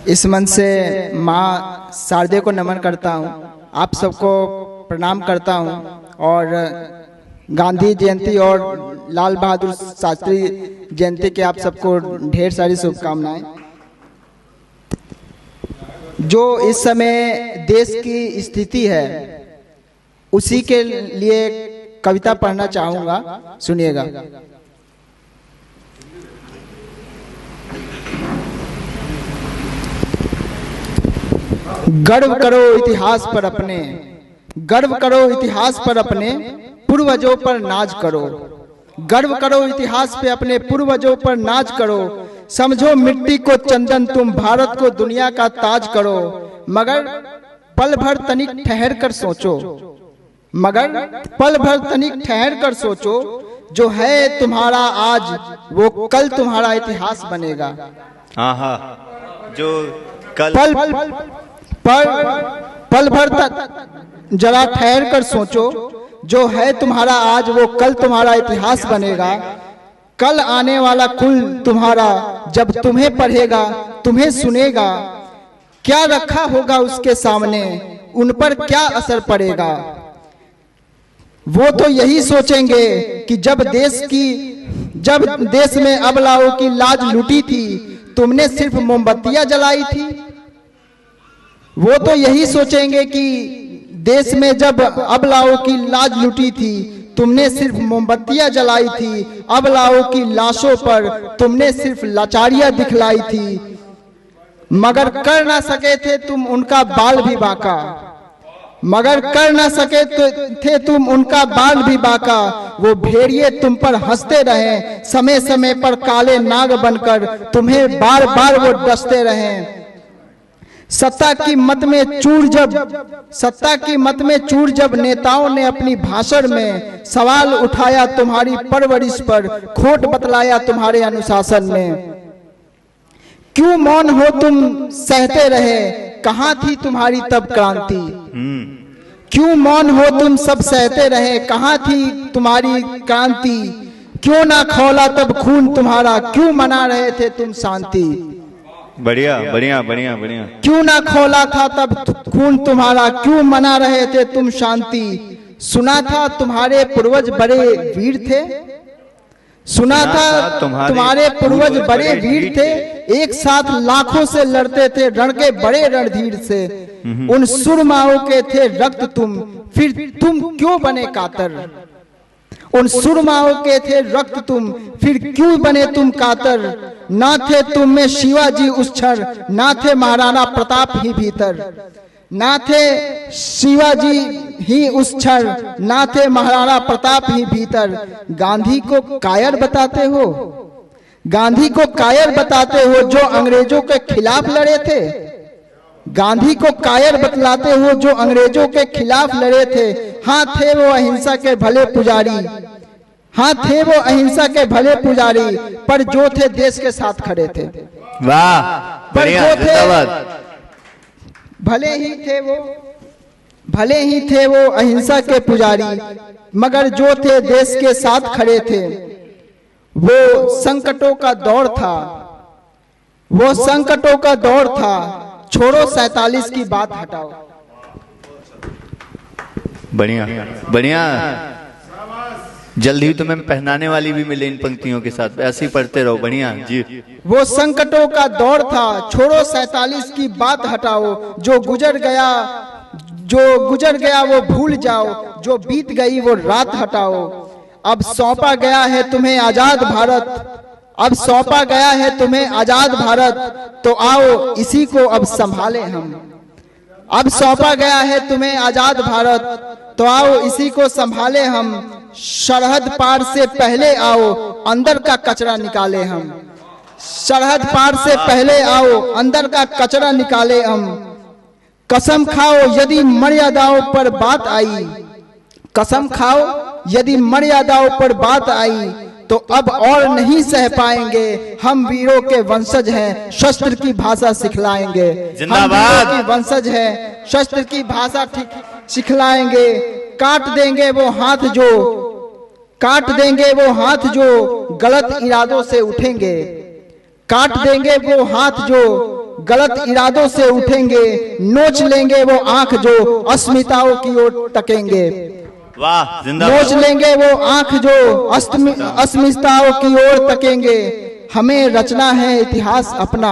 इस मन से माँ शारदे को नमन करता हूँ, आप सबको प्रणाम करता हूँ और गांधी जयंती और लाल बहादुर शास्त्री जयंती के आप सबको ढेर सारी शुभकामनाएं। जो इस समय देश की स्थिति है उसी के लिए कविता पढ़ना चाहूँगा, सुनिएगा। गर्व करो इतिहास पर अपने, गर्व करो इतिहास पर अपने, पूर्वजों पर नाज करो। गर्व करो इतिहास पे अपने, पूर्वजों पर नाज करो। समझो मिट्टी को चंदन, तुम भारत को दुनिया का ताज करो। मगर पल भर तनिक ठहर कर सोचो, मगर पल भर तनिक ठहर कर सोचो, जो है तुम्हारा आज वो कल तुम्हारा इतिहास बनेगा। हाँ, जो कल पल भर तक जरा ठहर कर सोचो, जो है तुम्हारा आज वो कल तुम्हारा इतिहास बनेगा। कल आने वाला कुल तुम्हारा जब तुम्हें पढ़ेगा, तुम्हें सुनेगा, क्या रखा होगा उसके सामने, उन पर क्या असर पड़ेगा। वो तो यही सोचेंगे कि जब देश में अबलाओं की लाज लुटी थी, तुमने सिर्फ मोमबत्तियां जलाई थी। वो तो यही सोचेंगे कि देश में जब अबलाओं की लाज लुटी थी, तुमने सिर्फ मोमबत्तियां जलाई थी। अबलाओं की लाशों पर तुमने सिर्फ लाचारियां दिखलाई थी, मगर कर ना सके थे तुम उनका बाल भी बाका, मगर कर ना सके थे तुम उनका बाल भी बाका। वो भेड़िए तुम पर हंसते रहे, समय समय पर काले नाग बनकर तुम्हें बार बार वो डसते रहे। सत्ता की मत में चूर जब नेताओं ने अपनी भाषण में सवाल उठाया तुम्हारी परवरिश पर, खोट बतलाया तुम्हारे अनुशासन में। क्यों मौन हो तुम सहते रहे, कहाँ थी तुम्हारी तब क्रांति। क्यों मौन हो तुम सब सहते रहे, कहाँ थी तुम्हारी क्रांति। क्यों ना खौला तब खून तुम्हारा, क्यों मना रहे थे तुम शांति। बढ़िया बढ़िया बढ़िया बढ़िया। क्यों ना खौला था तब खून तुम्हारा, क्यों मना रहे थे तुम शांति। सुना था तुम्हारे पूर्वज बड़े वीर थे, सुना था तुम्हारे पूर्वज बड़े वीर थे। एक साथ लाखों से लड़ते थे, रण के बड़े रणधीर से। उन सुरमाओं के थे रक्त तुम, फिर तुम क्यों बने कातर। उन सुरमाओं के थे रक्त तुम, फिर क्यों बने तुम कातर। ना थे तुम में शिवाजी उस क्षण, ना थे महाराणा प्रताप ही भीतर। ना थे शिवाजी ही उस क्षण, ना थे महाराणा प्रताप ही भीतर। गांधी को कायर बताते हो, गांधी को कायर बताते हो जो अंग्रेजों के खिलाफ लड़े थे। गांधी को कायर बतलाते हो जो अंग्रेजों के खिलाफ लड़े थे। हाँ थे वो अहिंसा के भले पुजारी, हाँ थे वो अहिंसा के भले पुजारी, पर जो थे देश के साथ खड़े थे। वाह, पर जो थे भले ही थे वो अहिंसा के पुजारी, मगर जो थे देश के साथ खड़े थे। वो संकटों का दौर था, वो संकटों का दौर था। छोड़ो 47 की बात हटाओ। बढ़िया बढ़िया। जल्दी तुम्हें पहनाने वाली भी मिले इन पंक्तियों के साथ, ऐसे ही पढ़ते रहो। बढ़िया जी। वो संकटों का दौर था, छोड़ो 47 की बात हटाओ। जो गुजर गया वो भूल जाओ, जो बीत गई वो रात हटाओ। अब सौंपा गया है तुम्हें आजाद भारत, अब सौंपा गया है तुम्हें आजाद भारत, तो आओ इसी को अब संभाले हम। अब सौंपा गया है तुम्हें आजाद भारत, तो आओ इसी को संभाले हम। सरहद पार से पहले आओ, अंदर का कचरा निकाले हम। सरहद पार से पहले आओ, अंदर का कचरा निकाले हम। कसम खाओ यदि मर्यादाओं पर बात आई, कसम खाओ यदि मर्यादाओं पर बात आई, तो अब और नहीं सह पाएंगे। हम वीरों के वंशज हैं, शस्त्र की भाषा सिखलाएंगे। जिंदाबाद। हम वीरों की वंशज हैं, शस्त्र की भाषा सिखलाएंगे। काट देंगे वो हाथ जो गलत इरादों से उठेंगे। काट देंगे वो हाथ जो गलत इरादों से उठेंगे, नोच लेंगे वो आंख जो अस्मिताओं की ओर तकेंगे। वाह, जिंदाबाद। नोच लेंगे वो आंख जो अस्मिताओं की ओर तकेंगे। हमें रचना है इतिहास अपना,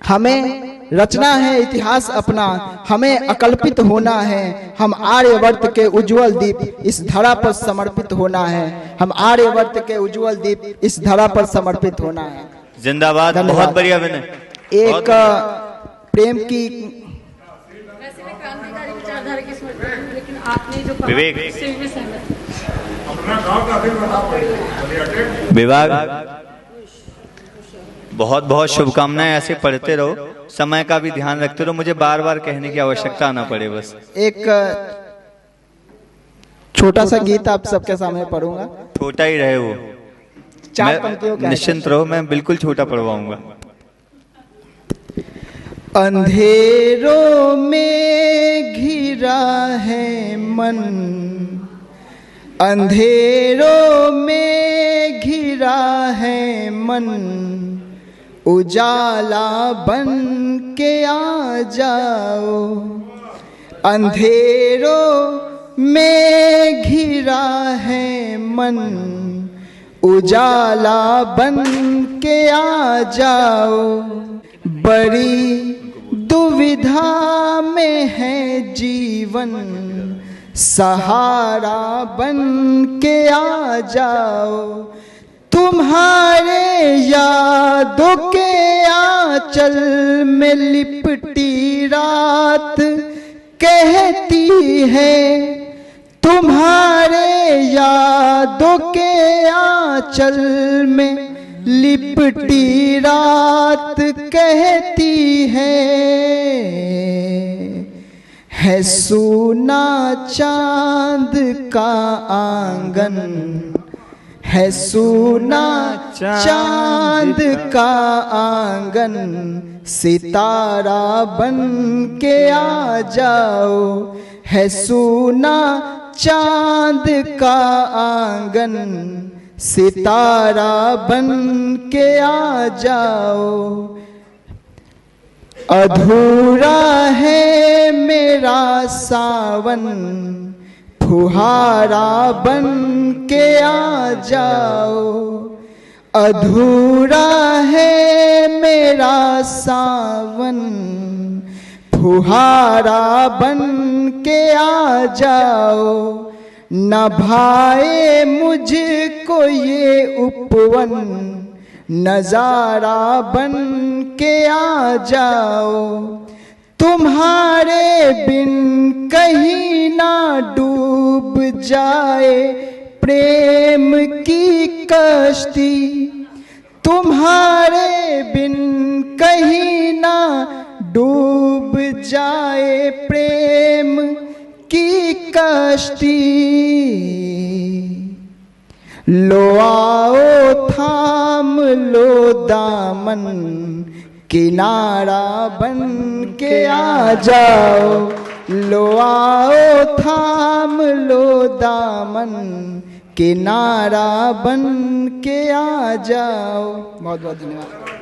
हमें रचना है इतिहास अपना, हमें अकल्पित होना है। हम आर्यवर्त के उज्जवल दीप इस धरा पर समर्पित होना है। हम आर्यवर्त के उज्जवल दीप इस धरा पर समर्पित होना है। जिंदाबाद। बहुत बढ़िया विनय। एक प्रेम की वैसे मैं क्रांतिकारी विचारधारा की समर्थक हूं, लेकिन आपने जो विवेक। इससे मैं सहमत हूं। विभाग, बहुत बहुत शुभकामनाएं। ऐसे पढ़ते रहो, समय का भी ध्यान रखते रहो। मुझे बार बार कहने की आवश्यकता ना पड़े। बस एक छोटा सा गीत आप सबके सामने पढ़ूंगा। छोटा ही रहे वो, 4 पंक्तियों का है। निश्चिंत रहो, मैं बिल्कुल छोटा पढ़वाऊंगा। अंधेरों में घिरा है मन, अंधेरों में घिरा है मन, उजाला बन के आ जाओ। अंधेरों में घिरा है मन, उजाला बन के आ जाओ। बड़ी दुविधा में है जीवन, सहारा बन के आ जाओ। तुम्हारे यादों के आंचल में लिपटी रात कहती है, तुम्हारे यादों के आंचल में लिपटी रात कहती है सूना चांद का आंगन, है सूना चांद का आंगन, सितारा बन के आ जाओ। है सूना चांद का आंगन, सितारा बन के आ जाओ। अधूरा है मेरा सावन, फुहारा बन के आ जाओ। अधूरा है मेरा सावन, फुहारा बन के आ जाओ। न भाए मुझको ये उपवन, नजारा बन के आ जाओ। तुम्हारे बिन कहीं ना डूब जाए प्रेम की कश्ती, तुम्हारे बिन कहीं ना डूब जाए प्रेम की कश्ती। लो आओ थाम लो दामन, किनारा बन के आ जाओ। लो आओ थाम लो दामन, किनारा बन के आ जाओ। बहुत बहुत धन्यवाद।